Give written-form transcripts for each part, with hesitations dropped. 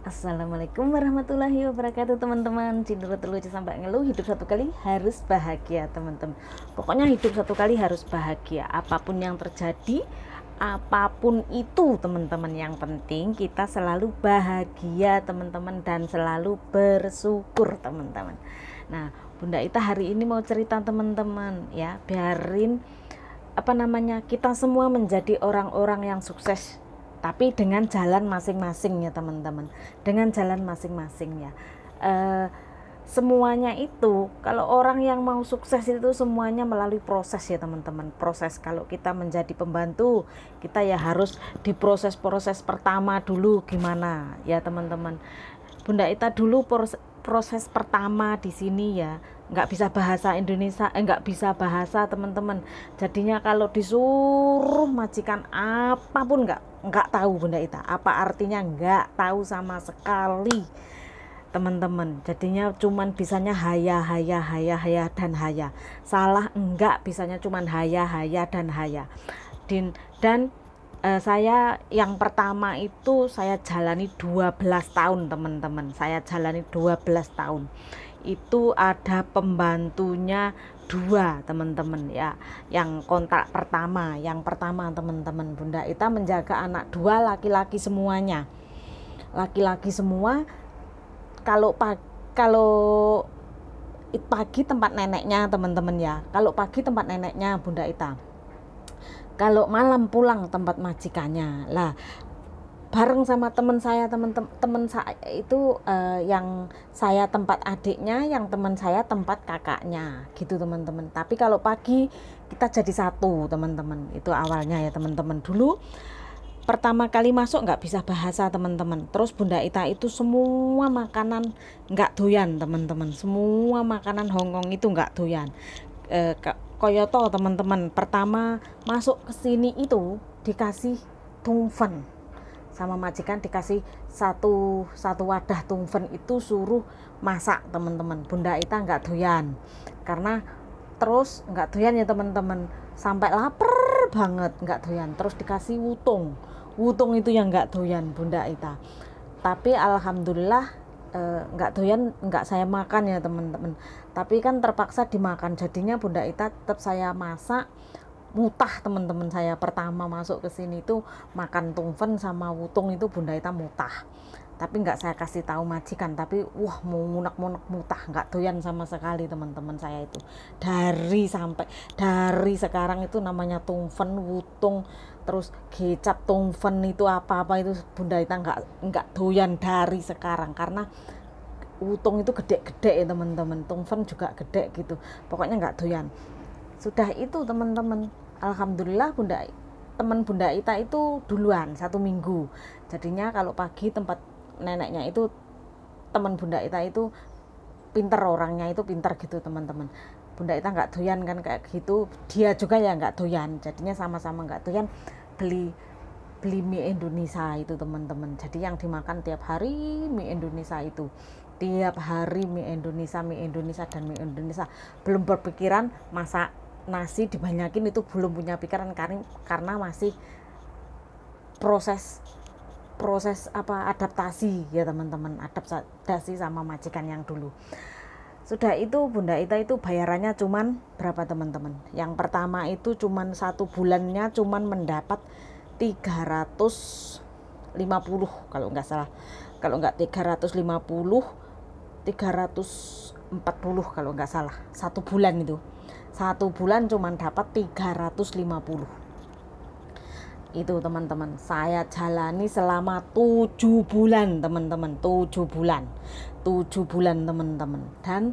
Assalamualaikum warahmatullahi wabarakatuh teman-teman. Cindero terlucu sampai ngeluh, hidup satu kali harus bahagia teman-teman. Pokoknya hidup satu kali harus bahagia. Apapun yang terjadi, apapun itu teman-teman, yang penting kita selalu bahagia teman-teman, dan selalu bersyukur teman-teman. Nah, Bunda Ita hari ini mau cerita teman-teman ya, biarin kita semua menjadi orang-orang yang sukses, tapi dengan jalan masing-masing ya teman-teman, dengan jalan masing-masing ya. Semuanya itu, kalau orang yang mau sukses itu semuanya melalui proses ya teman-teman. Proses, kalau kita menjadi pembantu, kita ya harus diproses pertama dulu gimana ya teman-teman. Bunda Ita dulu proses pertama di sini ya nggak bisa bahasa Indonesia, nggak bisa bahasa teman-teman. Jadinya kalau disuruh majikan apapun nggak tahu Bunda Ita apa artinya, nggak tahu sama sekali teman-teman. Jadinya cuman bisanya haya dan haya, salah enggak, bisanya cuman haya dan haya. Dan saya yang pertama itu saya jalani 12 tahun teman-teman, saya jalani 12 tahun. Itu ada pembantunya 2 teman-teman ya. Yang kontrak pertama, teman-teman, Bunda Ita menjaga anak 2 laki-laki semuanya, laki-laki semua. Kalau pagi tempat neneknya teman-teman ya, kalau pagi tempat neneknya Bunda Ita, kalau malam pulang tempat majikannya lah. Bareng sama teman saya itu yang saya tempat adiknya, yang teman saya tempat kakaknya gitu teman-teman. Tapi kalau pagi kita jadi satu teman-teman. Itu awalnya ya teman-teman. Dulu pertama kali masuk nggak bisa bahasa teman-teman. Terus Bunda Ita itu semua makanan nggak doyan teman-teman, semua makanan Hongkong itu nggak doyan. Koyoto teman-teman, pertama masuk ke sini itu dikasih tungfen sama majikan, dikasih satu wadah tungfen itu, suruh masak teman-teman. Bunda Ita nggak doyan, karena terus nggak doyan ya teman-teman, sampai lapar banget nggak doyan. Terus dikasih wutung itu yang nggak doyan Bunda Ita. Tapi alhamdulillah nggak doyan, nggak saya makan ya teman-teman, tapi kan terpaksa dimakan. Jadinya Bunda Ita tetap saya masak, mutah teman-teman. Saya pertama masuk ke sini itu makan tungfen sama wutung itu Bunda Ita mutah, tapi nggak saya kasih tahu majikan. Tapi wah, mau munak-munak mutah, nggak doyan sama sekali teman-teman. Saya itu dari sekarang itu namanya tungfen, wutung, terus kecap tungfen itu apa-apa itu Bunda Ita nggak doyan dari sekarang, karena wutung itu gede-gede ya teman-teman, tungfen juga gede gitu, pokoknya nggak doyan. Sudah itu teman-teman, alhamdulillah teman Bunda Ita itu duluan 1 minggu. Jadinya kalau pagi tempat neneknya itu, teman Bunda Ita itu pinter, orangnya itu pinter gitu teman-teman. Bunda Ita nggak doyan kan kayak gitu, dia juga ya nggak doyan, jadinya sama-sama nggak doyan. Beli mie Indonesia itu teman-teman. Jadi yang dimakan tiap hari mie Indonesia itu, tiap hari mie Indonesia dan mie Indonesia. Belum berpikiran masak nasi dibanyakin, itu belum punya pikiran, karena masih proses adaptasi ya teman-teman, adaptasi sama majikan yang dulu. Sudah itu Bunda Ita itu bayarannya cuman berapa teman-teman? Yang pertama itu cuman 1 bulannya cuman mendapat 350 kalau nggak salah, kalau nggak 350, 340 kalau nggak salah. 1 bulan itu, 1 bulan cuman dapat 350 itu teman-teman. Saya jalani selama 7 bulan teman-teman, 7 bulan teman-teman. Dan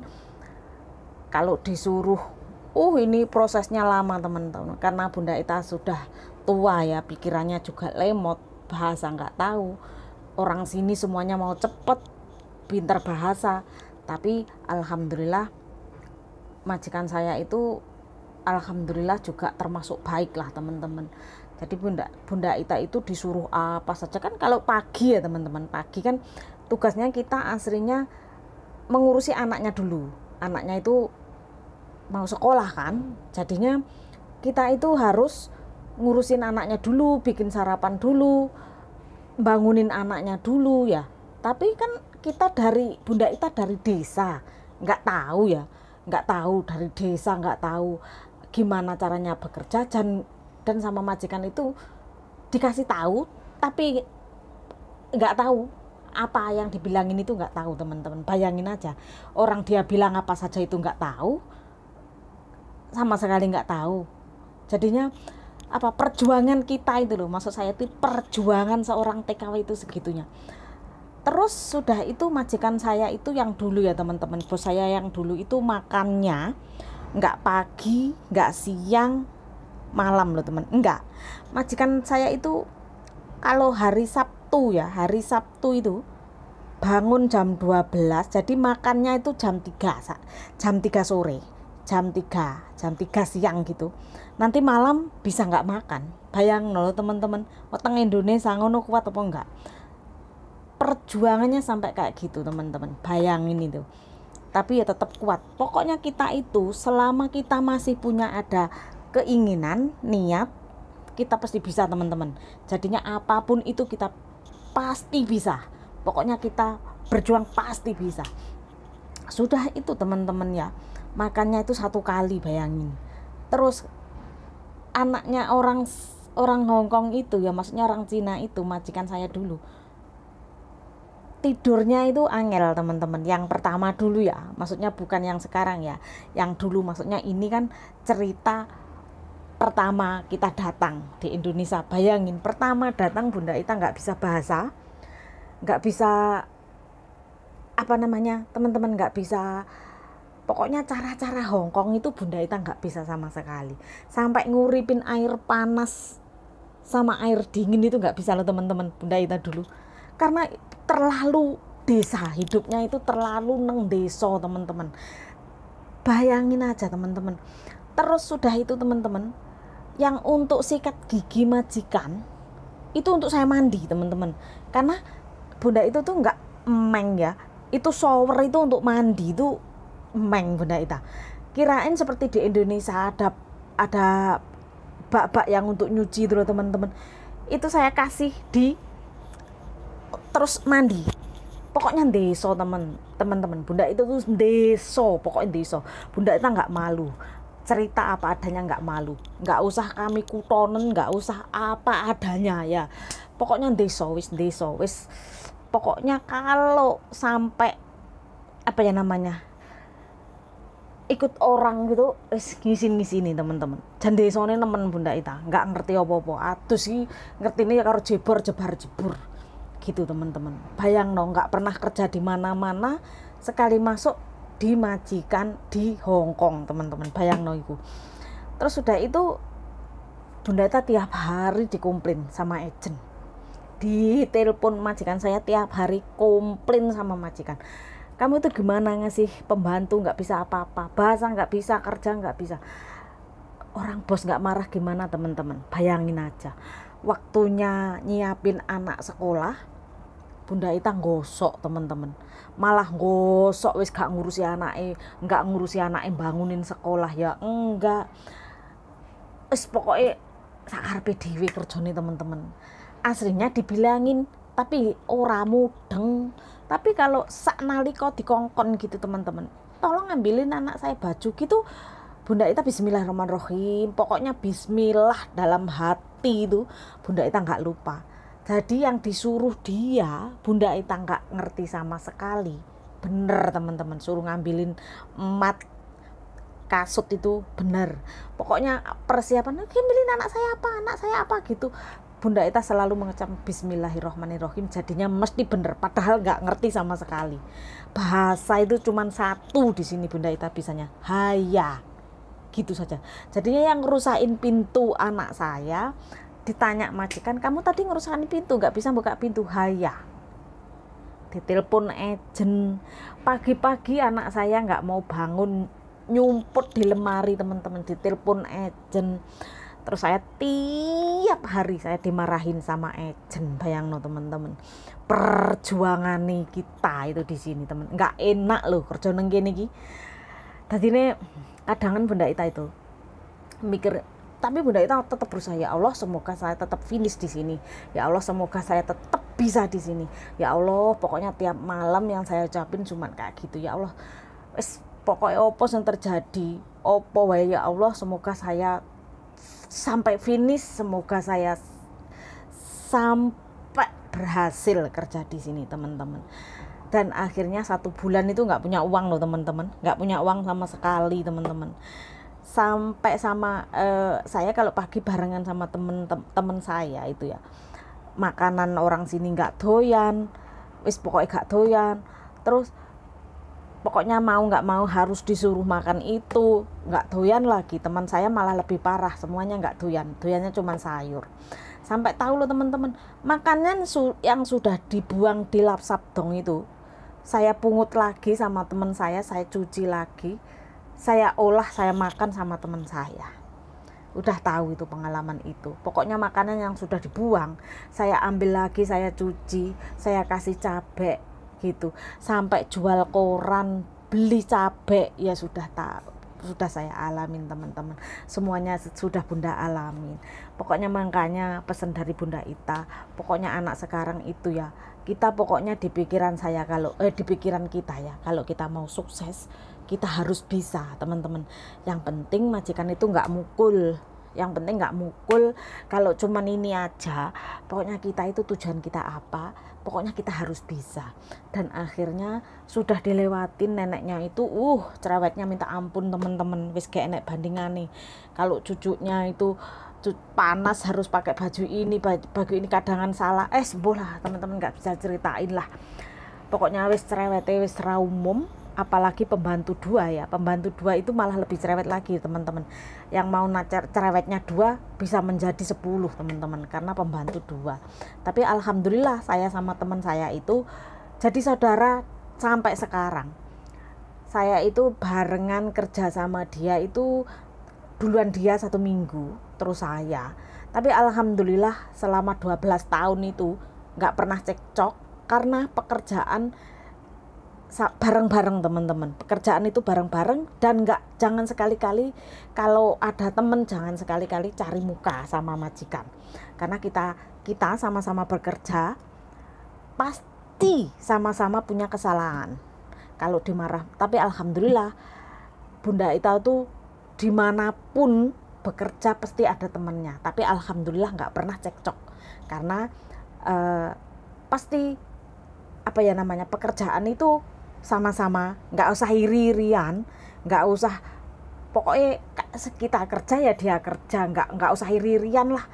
kalau disuruh ini prosesnya lama teman-teman, karena Bunda Ita sudah tua ya, pikirannya juga lemot, bahasa nggak tahu. Orang sini semuanya mau cepet, pintar bahasa. Tapi alhamdulillah majikan saya itu alhamdulillah juga termasuk baik lah teman-teman. Jadi Bunda Ita itu disuruh apa saja kan. Kalau pagi ya teman-teman, pagi kan tugasnya kita aslinya mengurusi anaknya dulu. Anaknya itu mau sekolah kan, jadinya kita itu harus ngurusin anaknya dulu, bikin sarapan dulu, bangunin anaknya dulu ya. Tapi kan kita dari Bunda Ita dari desa, nggak tahu ya, nggak tahu dari desa, nggak tahu gimana caranya bekerja, dan sama majikan itu dikasih tahu, tapi nggak tahu apa yang dibilangin itu, nggak tahu teman-teman. Bayangin aja, orang dia bilang apa saja itu nggak tahu, sama sekali nggak tahu. Jadinya apa, perjuangan kita itu loh, maksud saya itu perjuangan seorang TKW itu segitunya. Terus sudah itu majikan saya itu yang dulu ya teman-teman, bos saya yang dulu itu makannya nggak pagi, nggak siang, malam loh teman, enggak. Majikan saya itu kalau hari Sabtu itu bangun jam 12, jadi makannya itu jam 3 sore, jam 3 siang gitu. Nanti malam bisa nggak makan. Bayang loh teman-teman, weteng Indonesia ngono kuat apa enggak? Perjuangannya sampai kayak gitu teman-teman, bayangin itu. Tapi ya tetap kuat. Pokoknya kita itu selama kita masih punya ada keinginan, niat, kita pasti bisa teman-teman. Jadinya apapun itu kita pasti bisa. Pokoknya kita berjuang pasti bisa. Sudah itu teman-teman ya, makannya itu 1 kali, bayangin. Terus anaknya orang Hongkong itu ya, maksudnya orang Cina itu, majikan saya dulu, tidurnya itu angel teman-teman. Yang pertama dulu ya, maksudnya bukan yang sekarang ya, yang dulu, maksudnya ini kan cerita pertama kita datang di Indonesia. Bayangin, pertama datang Bunda Ita nggak bisa bahasa, nggak bisa apa namanya teman-teman, nggak bisa, pokoknya cara-cara Hongkong itu Bunda Ita nggak bisa sama sekali. Sampai nguripin air panas sama air dingin itu nggak bisa loh teman-teman, Bunda Ita dulu. Karena terlalu desa, hidupnya itu terlalu neng deso teman-teman. Bayangin aja teman-teman. Terus sudah itu teman-teman, yang untuk sikat gigi majikan itu untuk saya mandi teman-teman. Karena Bunda itu tuh nggak emeng ya, itu shower itu untuk mandi itu emeng Bunda Ita. Kirain seperti di Indonesia ada bak-bak yang untuk nyuci itu loh teman-teman. Itu saya kasih di terus mandi. Pokoknya deso teman-teman. Bunda itu tuh deso, pokoknya deso. Bunda Ita nggak malu. Cerita apa adanya, nggak malu, nggak usah kami kutonen, nggak usah apa adanya ya, pokoknya deso wis. Pokoknya kalau sampai apa ya namanya, ikut orang gitu wis ngisi nih teman-teman. Jan desone nemen Bunda Ita, nggak ngerti apa-apa, atus sih ngertine ya karo jebor gitu teman-teman. Bayang no, nggak pernah kerja di mana-mana, sekali masuk di majikan di Hongkong teman-teman, bayang no itu. Terus sudah itu Bunda Ita tiap hari dikomplain sama agent, di telepon majikan saya tiap hari komplain sama majikan, kamu itu gimana ngasih pembantu nggak bisa apa-apa, bahasa nggak bisa, kerja nggak bisa. Orang bos nggak marah gimana teman-teman? Bayangin aja, waktunya nyiapin anak sekolah Bunda Ita gosok teman-teman, malah gosok wis gak ngurusi anake bangunin sekolah ya enggak, wis pokoknya sakarepe dhewe kerjane teman-teman. Aslinya dibilangin tapi ora mudeng. Tapi kalau sak nalika dikongkon gitu teman-teman, tolong ambilin anak saya baju gitu, Bunda Ita bismillahirrahmanirrahim, pokoknya bismillah dalam hati itu Bunda Ita nggak lupa. Jadi yang disuruh dia Bunda Ita nggak ngerti sama sekali. Bener teman-teman, suruh ngambilin mat kasut itu bener. Pokoknya persiapan, ngambilin anak saya apa gitu. Bunda Ita selalu mengecam bismillahirrahmanirrahim, jadinya mesti bener. Padahal nggak ngerti sama sekali. Bahasa itu cuma satu di sini Bunda Ita bisanya, haya. Gitu saja. Jadinya yang ngerusain pintu anak saya, ditanya majikan, kamu tadi ngerusakin pintu, nggak bisa buka pintu, haya. Ditelepon agent, pagi-pagi anak saya nggak mau bangun, nyumput di lemari teman-teman, ditelepon agent. Terus saya tiap hari saya dimarahin sama agent. Bayang no teman-teman, perjuangan nih kita itu di sini teman, nggak enak loh kerja neng gini ki. Tadi nih kadang Bunda Ita itu mikir, tapi Bunda Ita tetap berusaha, ya Allah semoga saya tetap finish di sini, ya Allah semoga saya tetap bisa di sini, ya Allah pokoknya tiap malam yang saya ucapin cuma kayak gitu, ya Allah pokoknya opo yang terjadi opo wae ya Allah, semoga saya sampai finish, semoga saya sampai berhasil kerja di sini teman-teman. Dan akhirnya 1 bulan itu nggak punya uang loh teman-teman, nggak punya uang sama sekali teman-teman. Sampai sama saya kalau pagi barengan sama temen saya itu ya, makanan orang sini nggak doyan, wis pokoknya nggak doyan, terus pokoknya mau nggak mau harus disuruh makan itu, nggak doyan lagi. Teman saya malah lebih parah, semuanya nggak doyan, doyannya cuma sayur. Sampai tahu loh teman-teman, makanan yang sudah dibuang di lapsabdong itu saya pungut lagi sama teman saya cuci lagi, saya olah, saya makan sama teman saya. Udah tahu itu pengalaman itu. Pokoknya makanan yang sudah dibuang, saya ambil lagi, saya cuci, saya kasih cabai gitu. Sampai jual koran, beli cabai, ya sudah tahu. Sudah saya alamin teman-teman. Semuanya sudah Bunda alamin. Pokoknya makanya pesan dari Bunda Ita, pokoknya anak sekarang itu ya, kita pokoknya di pikiran saya di pikiran kita ya, kalau kita mau sukses kita harus bisa teman-teman. Yang penting majikan itu nggak mukul, yang penting nggak mukul. Kalau cuman ini aja, pokoknya kita itu tujuan kita apa, pokoknya kita harus bisa. Dan akhirnya sudah dilewatin neneknya itu, cerewetnya minta ampun teman-teman, wis kayak enek bandingane. Kalau cucunya itu panas harus pakai baju ini kadangan salah, sembuh lah teman-teman, nggak bisa ceritain lah. Pokoknya wis cerewete wis ra umum. Apalagi pembantu 2 ya, pembantu 2 itu malah lebih cerewet lagi teman-teman. Yang mau cerewetnya 2 bisa menjadi 10 teman-teman, karena pembantu 2. Tapi alhamdulillah saya sama teman saya itu jadi saudara sampai sekarang. Saya itu barengan kerja sama dia itu, duluan dia 1 minggu terus saya. Tapi alhamdulillah selama 12 tahun itu nggak pernah cekcok, karena pekerjaan bareng-bareng teman-teman. Pekerjaan itu bareng-bareng, dan jangan sekali-kali kalau ada temen, jangan sekali-kali cari muka sama majikan. Karena kita sama-sama bekerja, pasti sama-sama punya kesalahan. Kalau dimarah, tapi alhamdulillah Bunda Ita tuh dimanapun bekerja pasti ada temennya. Tapi alhamdulillah nggak pernah cekcok, karena pasti pekerjaan itu sama-sama, nggak usah iri-irian, nggak usah, pokoknya kita kerja ya dia kerja, nggak usah iri-irian lah.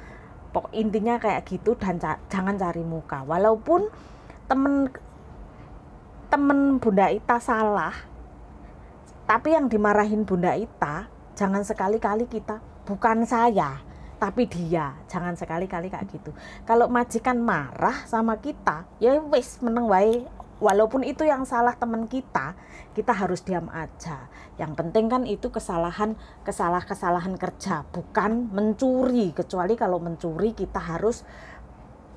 Intinya kayak gitu, dan jangan cari muka. Walaupun temen Bunda Ita salah, tapi yang dimarahin Bunda Ita jangan sekali-kali kita, bukan saya tapi dia, jangan sekali-kali kayak gitu. Kalau majikan marah sama kita, ya wis meneng wae. Walaupun itu yang salah teman kita harus diam aja. Yang penting kan itu kesalahan kerja, bukan mencuri. Kecuali kalau mencuri kita harus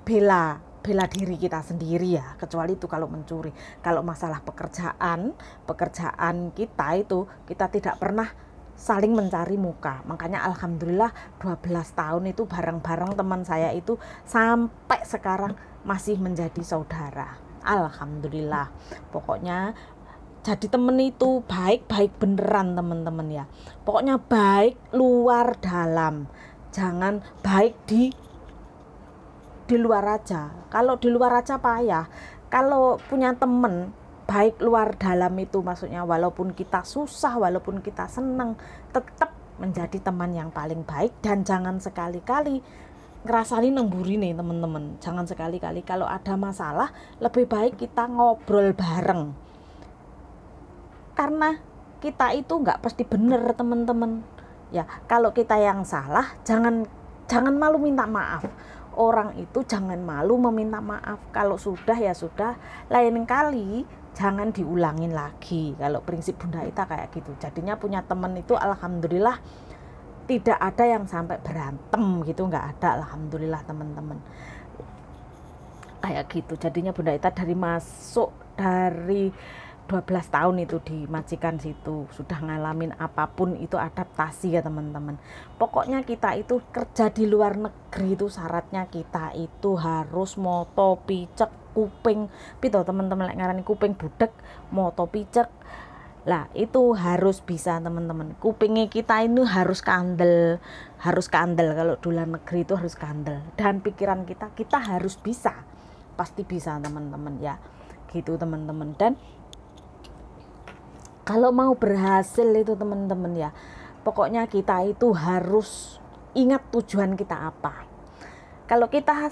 bela diri kita sendiri ya. Kecuali itu kalau mencuri. Kalau masalah pekerjaan kita itu, kita tidak pernah saling mencari muka. Makanya alhamdulillah 12 tahun itu bareng-bareng teman saya itu sampai sekarang masih menjadi saudara. Alhamdulillah. Pokoknya jadi temen itu baik-baik beneran teman-teman ya. Pokoknya baik luar dalam. Jangan baik di luar aja. Kalau di luar aja payah. Kalau punya temen baik luar dalam itu maksudnya, walaupun kita susah, walaupun kita senang, tetap menjadi teman yang paling baik. Dan jangan sekali-kali ngerasain nemburi nih teman-teman. Jangan sekali-kali kalau ada masalah, lebih baik kita ngobrol bareng. Karena kita itu nggak pasti bener teman-teman. Ya, kalau kita yang salah, jangan malu minta maaf. Orang itu jangan malu meminta maaf. Kalau sudah ya sudah, lain kali jangan diulangin lagi. Kalau prinsip Bunda Ita kayak gitu. Jadinya punya teman itu alhamdulillah tidak ada yang sampai berantem gitu, nggak ada, alhamdulillah teman-teman. Kayak gitu. Jadinya Bunda Ita dari 12 tahun itu di majikan situ, sudah ngalamin apapun itu adaptasi ya teman-teman. Pokoknya kita itu kerja di luar negeri itu syaratnya kita itu harus moto picek kuping pito teman-teman, lek ngarani kuping budek moto picek lah, itu harus bisa teman-teman. Kupingnya kita ini harus kandel kalau di luar negeri itu harus kandel, dan pikiran kita harus bisa, pasti bisa teman-teman ya, gitu teman-teman. Dan kalau mau berhasil itu teman-teman ya, pokoknya kita itu harus ingat tujuan kita apa. Kalau kita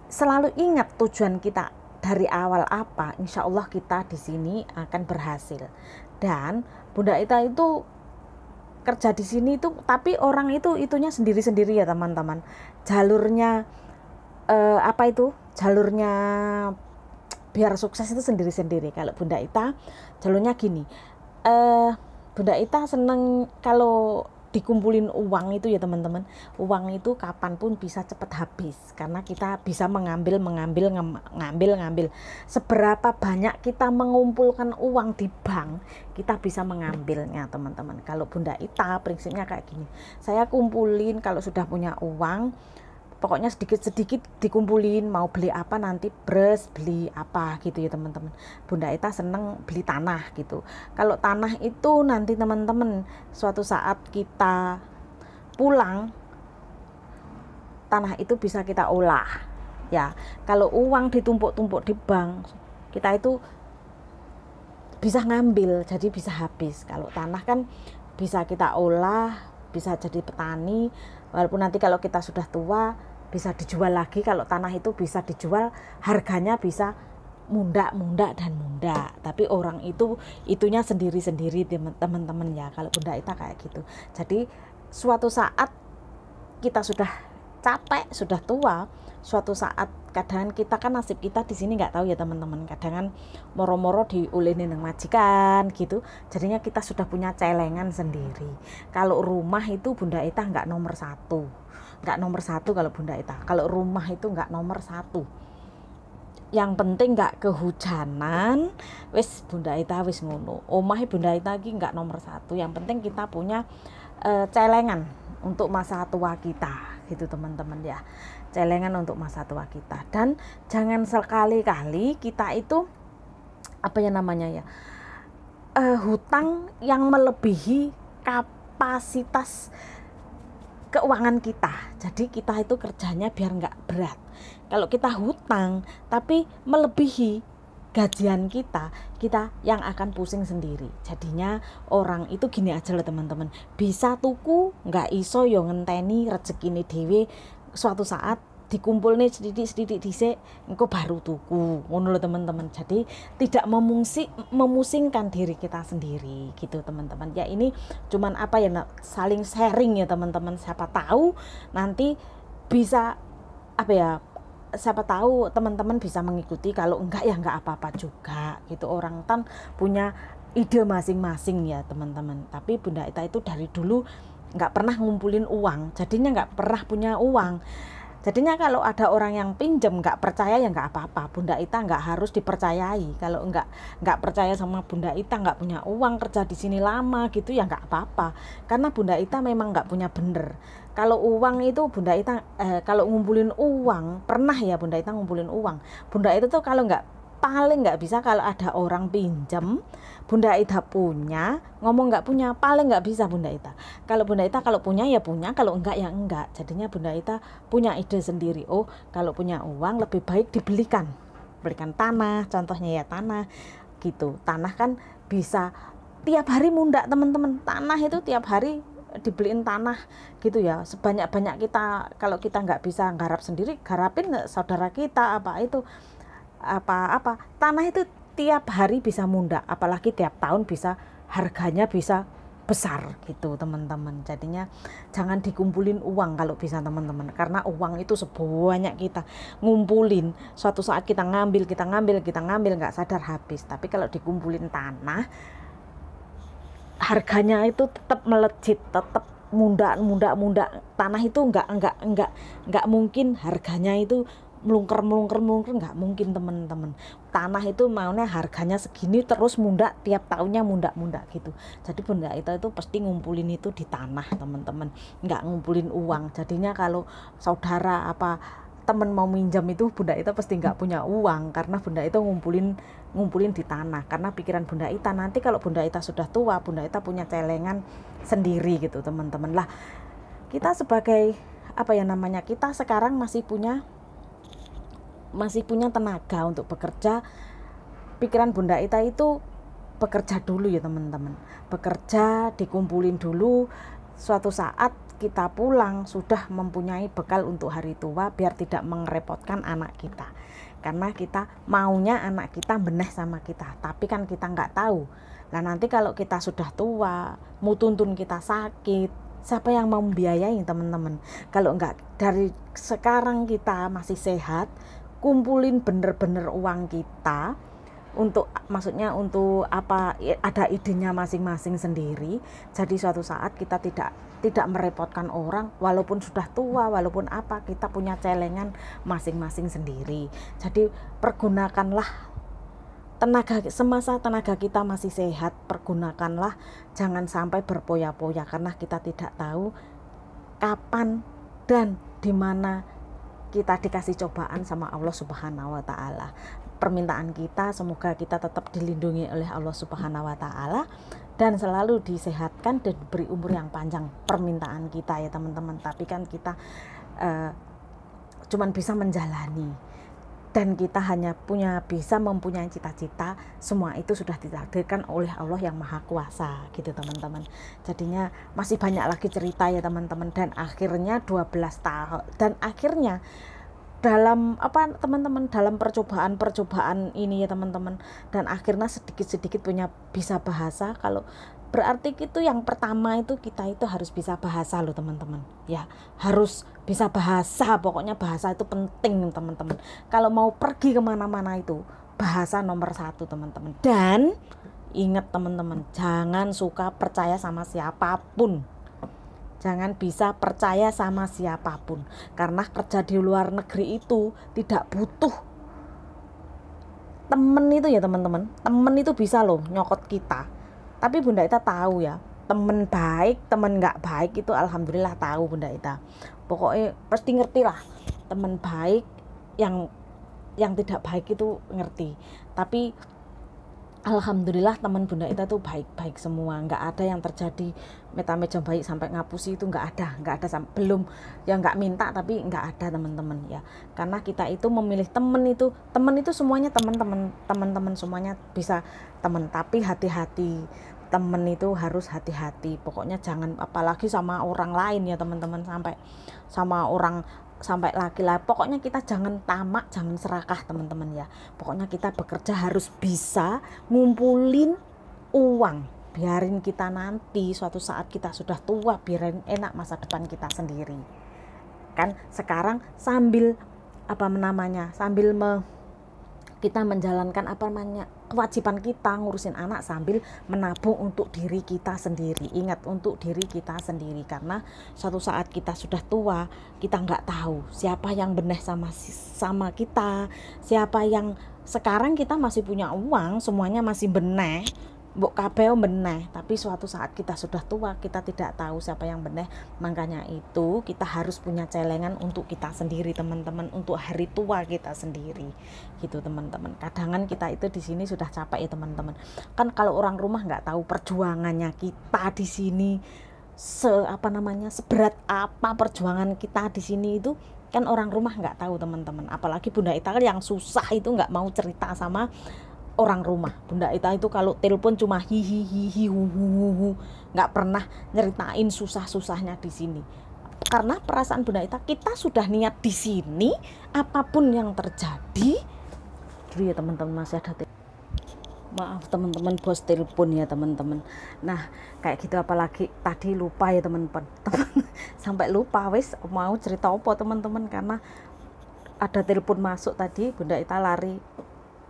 selalu ingat tujuan kita dari awal apa, insya Allah kita di sini akan berhasil. Dan Bunda Ita itu kerja di sini itu, tapi orang itunya sendiri-sendiri ya teman-teman. Jalurnya jalurnya biar sukses itu sendiri-sendiri. Kalau Bunda Ita jalurnya gini. Bunda Ita seneng kalau dikumpulin uang itu ya teman-teman. Uang itu kapanpun bisa cepat habis, karena kita bisa mengambil. Seberapa banyak kita mengumpulkan uang di bank, kita bisa mengambilnya teman-teman. Kalau Bunda Ita prinsipnya kayak gini, saya kumpulin kalau sudah punya uang, pokoknya sedikit-sedikit dikumpulin, mau beli apa nanti beres, beli apa gitu ya teman-teman. Bunda Ita seneng beli tanah gitu. Kalau tanah itu nanti teman-teman suatu saat kita pulang, tanah itu bisa kita olah ya. Kalau uang ditumpuk-tumpuk di bank, kita itu bisa ngambil, jadi bisa habis. Kalau tanah kan bisa kita olah, bisa jadi petani, walaupun nanti kalau kita sudah tua bisa dijual lagi. Kalau tanah itu bisa dijual, harganya bisa mundak dan mundak, tapi orang itunya sendiri-sendiri teman-teman ya. Kalau Bunda Ita kayak gitu. Jadi suatu saat kita sudah capek, sudah tua, suatu saat kadang kita kan nasib kita di sini nggak tahu ya teman-teman, kadang moro-moro diulehin dengan majikan gitu, jadinya kita sudah punya celengan sendiri. Kalau rumah itu Bunda Ita nggak nomor satu kalau Bunda Ita. Kalau rumah itu nggak nomor satu, yang penting nggak kehujanan, wis Bunda Ita wis ngono. Omah Bunda Ita iki nggak nomor satu, yang penting kita punya celengan untuk masa tua kita gitu teman-teman ya, celengan untuk masa tua kita. Dan jangan sekali-kali kita itu hutang yang melebihi kapasitas keuangan kita. Jadi kita itu kerjanya biar nggak berat. Kalau kita hutang tapi melebihi gajian kita yang akan pusing sendiri. Jadinya orang itu gini aja loh teman-teman, bisa tuku nggak iso yo ngenteni rezekine dhewe, suatu saat dikumpul nih sedikit dhisik engko baru tuku, ngono loh teman-teman. Jadi tidak memusingkan diri kita sendiri gitu teman-teman ya. Ini cuman saling sharing ya teman-teman, siapa tahu nanti bisa siapa tahu teman-teman bisa mengikuti. Kalau enggak ya enggak apa-apa juga gitu, orang kan punya ide masing-masing ya teman-teman. Tapi Bunda Ita itu dari dulu enggak pernah ngumpulin uang, jadinya enggak pernah punya uang. Jadinya kalau ada orang yang pinjam nggak percaya ya nggak apa-apa, Bunda Ita nggak harus dipercayai. Kalau nggak percaya sama Bunda Ita, nggak punya uang, kerja di sini lama gitu ya nggak apa-apa, karena Bunda Ita memang nggak punya bener. Kalau uang itu Bunda Ita kalau ngumpulin uang, pernah ya Bunda Ita ngumpulin uang. Bunda Ita tuh kalau paling nggak bisa kalau ada orang pinjam, Bunda Ita punya, ngomong nggak punya, paling nggak bisa Bunda Ita. Kalau Bunda Ita kalau punya ya punya, kalau enggak ya enggak. Jadinya Bunda Ita punya ide sendiri. Oh, kalau punya uang lebih baik belikan tanah, contohnya ya tanah gitu. Tanah kan bisa tiap hari mundak teman-teman. Tanah itu tiap hari dibeliin tanah gitu ya, sebanyak-banyak kita. Kalau kita nggak bisa garap sendiri, garapin saudara kita apa tanah itu tiap hari bisa mundak, apalagi tiap tahun bisa, harganya bisa besar gitu teman-teman. Jadinya jangan dikumpulin uang kalau bisa teman-teman, karena uang itu sebanyak kita ngumpulin, suatu saat kita ngambil nggak sadar habis. Tapi kalau dikumpulin tanah, harganya itu tetap melejit, tetap mundak. Tanah itu enggak mungkin harganya itu melungker nggak mungkin teman-teman. Tanah itu maunya harganya segini terus mundak, tiap tahunnya mundak gitu. Jadi Bunda Ita itu pasti ngumpulin itu di tanah teman-teman, nggak ngumpulin uang. Jadinya kalau saudara apa teman mau minjam itu Bunda Ita pasti nggak punya uang, karena Bunda Ita ngumpulin di tanah. Karena pikiran Bunda Ita nanti kalau Bunda Ita sudah tua, Bunda Ita punya celengan sendiri gitu teman-teman. Lah kita sebagai apa ya namanya, kita sekarang masih punya tenaga untuk bekerja. Pikiran Bunda Ita itu bekerja dulu ya teman-teman, bekerja, dikumpulin dulu, suatu saat kita pulang sudah mempunyai bekal untuk hari tua, biar tidak merepotkan anak kita. Karena kita maunya anak kita beneh sama kita, tapi kan kita nggak tahu lah nanti kalau kita sudah tua, mutuntun kita sakit, siapa yang mau membiayai teman-teman? Kalau nggak dari sekarang kita masih sehat, kumpulin bener-bener uang kita untuk, maksudnya untuk apa, ada idenya masing-masing sendiri. Jadi suatu saat kita tidak merepotkan orang, walaupun sudah tua, walaupun apa, kita punya celengan masing-masing sendiri. Jadi pergunakanlah tenaga, semasa tenaga kita masih sehat, pergunakanlah, jangan sampai berpoya-poya, karena kita tidak tahu kapan dan di mana kita dikasih cobaan sama Allah Subhanahu wa taala. Permintaan kita semoga kita tetap dilindungi oleh Allah Subhanahu wa taala dan selalu disehatkan dan diberi umur yang panjang. Permintaan kita ya teman-teman, tapi kan kita cuman bisa menjalani, dan kita hanya bisa mempunyai cita-cita. Semua itu sudah ditakdirkan oleh Allah yang Maha Kuasa gitu teman-teman. Jadinya masih banyak lagi cerita ya teman-teman, dan akhirnya 12 tahun, dan akhirnya dalam apa teman-teman, dalam percobaan ini ya teman-teman, dan akhirnya sedikit-sedikit punya bisa bahasa. Kalau berarti itu yang pertama itu kita itu harus bisa bahasa loh teman-teman ya, harus bisa bahasa. Pokoknya bahasa itu penting teman-teman. Kalau mau pergi kemana-mana itu bahasa nomor 1 teman-teman. Dan ingat teman-teman, jangan suka percaya sama siapapun, jangan bisa percaya sama siapapun, karena kerja di luar negeri itu tidak butuh temen itu ya teman-teman. Temen itu bisa loh nyokot kita, tapi Bunda Ita tahu ya, temen baik, temen nggak baik itu alhamdulillah tahu Bunda Ita. Pokoknya pasti ngerti lah, temen baik, yang tidak baik itu ngerti. Tapi alhamdulillah teman Bunda Ita tuh baik-baik semua, nggak ada yang terjadi meta-meja baik sampai ngapusi itu nggak ada belum ya, nggak minta tapi nggak ada teman-teman ya. Karena kita itu memilih teman itu semuanya teman-teman semuanya bisa teman, tapi hati-hati, teman itu harus hati-hati. Pokoknya jangan apalagi sama orang lain ya teman-teman, sampai sama orang, sampai laki-laki. Pokoknya kita jangan tamak, jangan serakah teman-teman ya. Pokoknya kita bekerja harus bisa ngumpulin uang, biarin kita nanti suatu saat kita sudah tua, biarin enak masa depan kita sendiri. Kan sekarang sambil apa namanya, sambil kita menjalankan apa namanya kewajiban kita ngurusin anak, sambil menabung untuk diri kita sendiri. Ingat, untuk diri kita sendiri, karena suatu saat kita sudah tua, kita nggak tahu siapa yang beneh sama kita, siapa yang sekarang kita masih punya uang, semuanya masih beneh, mbok kabeh beneh, tapi suatu saat kita sudah tua, kita tidak tahu siapa yang beneh. Makanya itu kita harus punya celengan untuk kita sendiri teman-teman, untuk hari tua kita sendiri gitu teman-teman. Kadangan kita itu di sini sudah capek ya teman-teman. Kan kalau orang rumah nggak tahu perjuangannya kita di sini seberat apa perjuangan kita di sini itu, kan orang rumah nggak tahu teman-teman. Apalagi Bunda Ita yang susah itu nggak mau cerita sama orang rumah. Bunda Ita itu kalau telepon cuma hihihi hu, nggak pernah nyeritain susah-susahnya di sini. Karena perasaan Bunda Ita, kita sudah niat di sini, apapun yang terjadi. Dulu ya teman-teman, masih ada maaf teman-teman, bos telepon ya teman-teman. Nah kayak gitu, apalagi tadi lupa ya teman-teman. Sampai lupa wis mau cerita apa teman-teman, karena ada telepon masuk tadi. Bunda Ita lari,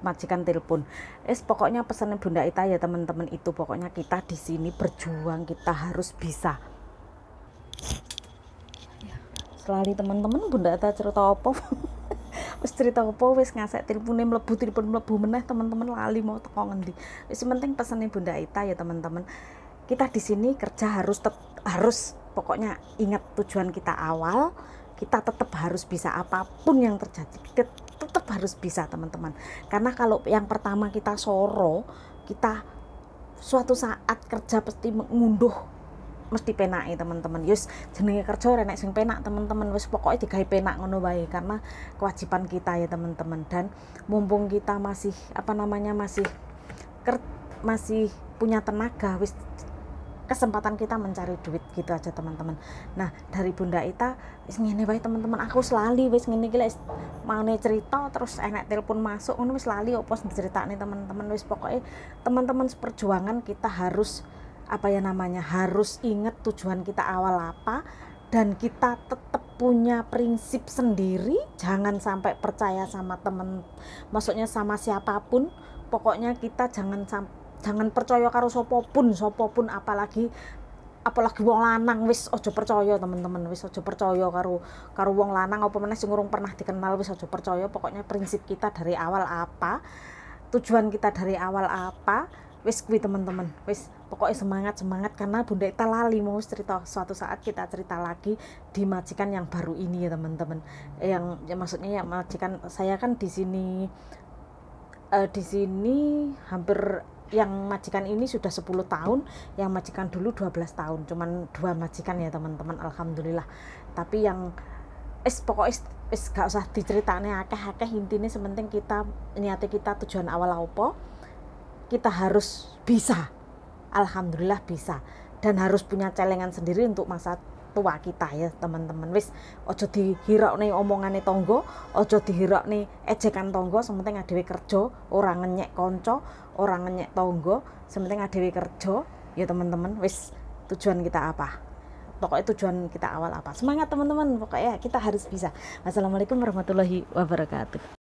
majikan telepon. Pokoknya pesannya Bunda Ita ya teman-teman itu, pokoknya kita di sini berjuang, kita harus bisa. Selalu teman-teman, Bunda Ita cerita apa? wis cerita apa wis ngasek telepon mlebu meneh teman-teman lali mau teko ngendi. Wis penting pesennya Bunda Ita ya teman-teman, kita di sini kerja harus pokoknya ingat tujuan kita awal, kita tetap harus bisa apapun yang terjadi, kita tetap harus bisa teman-teman. Karena kalau yang pertama kita soro, kita suatu saat kerja pasti mengunduh mesti penake teman-teman. Yus jenenge kerja ora nek sing penak teman-teman, wis pokoke digawe penak ngono wae karena kewajiban kita ya teman-teman. Dan mumpung kita masih masih punya tenaga, wis kesempatan kita mencari duit gitu aja teman-teman. Nah dari Bunda Ita wis ngene wae teman-teman, aku wis lali wis ngene iki maune cerita terus enek telepon masuk ngono wis lali opo diceritakne teman-teman. Wis pokoke teman-teman seperjuangan kita harus harus ingat tujuan kita awal apa, dan kita tetap punya prinsip sendiri, jangan sampai percaya sama temen, maksudnya sama siapapun. Pokoknya kita jangan percaya karo sopopun, apalagi wong lanang. Wis aja percaya teman-teman, wis aja percaya karo wong lanang apa meneh sing urung pernah dikenal, wis aja percaya. Pokoknya prinsip kita dari awal apa, tujuan kita dari awal apa, wis kuwi teman-teman. Wis pokoknya semangat karena Bunda Ita lali mau cerita, suatu saat kita cerita lagi di majikan yang baru ini ya teman-teman. Yang ya maksudnya ya majikan saya kan di sini hampir, yang majikan ini sudah 10 tahun, yang majikan dulu 12 tahun, cuman 2 majikan ya teman-teman, alhamdulillah. Tapi yang pokoknya gak usah diceritane akeh-akeh, intinya sementing kita niate kita tujuan awal apa, kita harus bisa, alhamdulillah bisa, dan harus punya celengan sendiri untuk masa tua kita ya teman-teman. Wis ojo dihirokne omongane tonggo, ojo dihirokne ejekan tonggo, sementing adewe kerja, ora ngenyek kanca, ora ngenyek tonggo, sementing adewe kerja ya teman-teman. Wis tujuan kita apa, pokoknya tujuan kita awal apa, semangat teman-teman, pokoknya kita harus bisa. Wassalamualaikum warahmatullahi wabarakatuh.